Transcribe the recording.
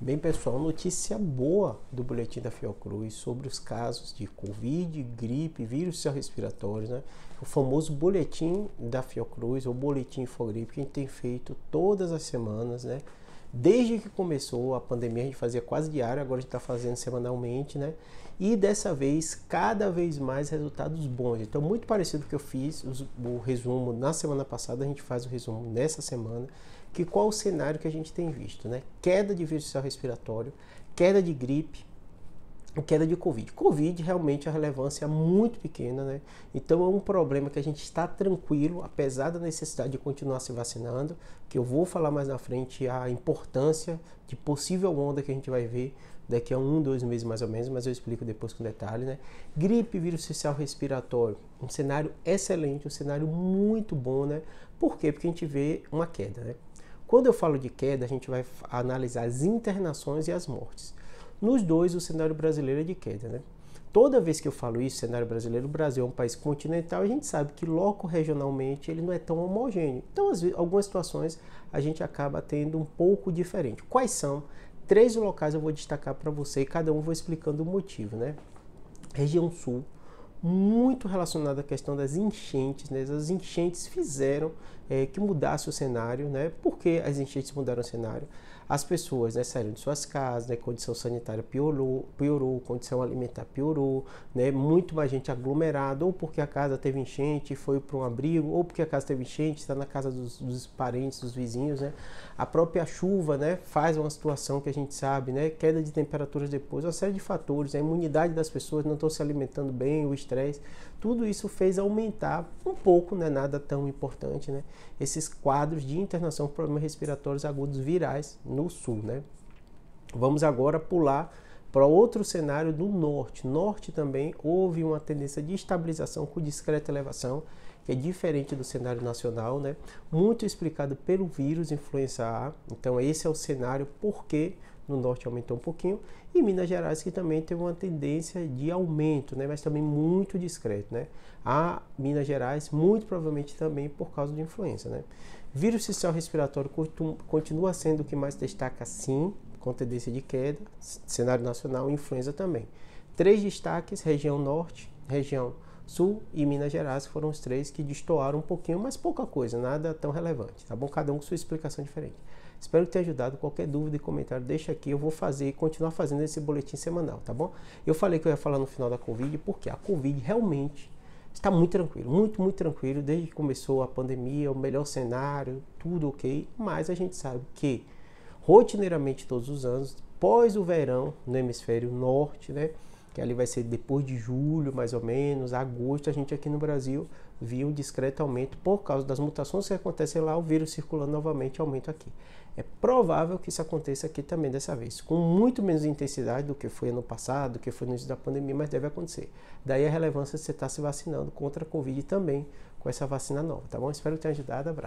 Bem, pessoal, notícia boa do boletim da Fiocruz sobre os casos de Covid, gripe, vírus respiratórios, né? O famoso boletim da Fiocruz, ou boletim Infogripe, que a gente tem feito todas as semanas, né? Desde que começou a pandemia, a gente fazia quase diário, agora a gente está fazendo semanalmente, né? E dessa vez, cada vez mais resultados bons. Então, muito parecido com o que eu fiz, o resumo na semana passada, a gente faz o resumo nessa semana, que qual o cenário que a gente tem visto, né? Queda de vírus respiratório, queda de gripe, queda de Covid. Covid, realmente, a relevância é muito pequena, né? Então, é um problema que a gente está tranquilo, apesar da necessidade de continuar se vacinando, que eu vou falar mais na frente a importância de possível onda que a gente vai ver daqui a 2 meses mais ou menos, mas eu explico depois com detalhe, né? Gripe, vírus respiratório, um cenário excelente, um cenário muito bom, né? Por quê? Porque a gente vê uma queda, né? Quando eu falo de queda, a gente vai analisar as internações e as mortes. Nos dois, o cenário brasileiro é de queda, né? Toda vez que eu falo isso, cenário brasileiro, o Brasil é um país continental, a gente sabe que loco regionalmente ele não é tão homogêneo. Então, algumas situações a gente acaba tendo um pouco diferente. Quais são? 3 locais eu vou destacar para você e cada um vou explicando o motivo, né? Região Sul, muito relacionada à questão das enchentes, né? As enchentes fizeram que mudasse o cenário, né? Por que as enchentes mudaram o cenário? As pessoas, né, saíram de suas casas, né? Condição sanitária piorou, condição alimentar piorou, né? Muito mais gente aglomerada, ou porque a casa teve enchente e foi para um abrigo, ou porque a casa teve enchente, está na casa dos parentes, dos vizinhos, né? A própria chuva, né, faz uma situação que a gente sabe, né? Queda de temperaturas depois, uma série de fatores, a imunidade das pessoas não estão se alimentando bem, o estresse, tudo isso fez aumentar um pouco, não é nada tão importante, né? Esses quadros de internação por problemas respiratórios agudos virais no sul, né? Vamos agora pular para outro cenário do norte. Norte também houve uma tendência de estabilização com discreta elevação, que é diferente do cenário nacional, né? Muito explicado pelo vírus influenza A. Então esse é o cenário porque no norte aumentou um pouquinho, e Minas Gerais que também teve uma tendência de aumento, né, mas também muito discreto, né? A Minas Gerais muito provavelmente também por causa de influenza, né? Vírus respiratório continua sendo o que mais destaca, sim, com tendência de queda, cenário nacional, influenza também. 3 destaques: região norte, região sul e Minas Gerais foram os 3 que destoaram um pouquinho, mas pouca coisa, nada tão relevante, tá bom? Cada um com sua explicação diferente. Espero que tenha ajudado. Qualquer dúvida e comentário, deixa aqui. Eu vou continuar fazendo esse boletim semanal, tá bom? Eu falei que eu ia falar no final da Covid, porque a Covid realmente está muito tranquilo, muito tranquilo. Desde que começou a pandemia, o melhor cenário, tudo ok. Mas a gente sabe que, rotineiramente, todos os anos, pós o verão no hemisfério norte, né? Que ali vai ser depois de julho, mais ou menos, agosto, a gente aqui no Brasil viu um discreto aumento por causa das mutações que acontecem lá, o vírus circulando novamente, aumento aqui. É provável que isso aconteça aqui também dessa vez, com muito menos intensidade do que foi ano passado, do que foi no início da pandemia, mas deve acontecer. Daí a relevância de você estar se vacinando contra a Covid também com essa vacina nova, tá bom? Espero que tenha ajudado, abraço.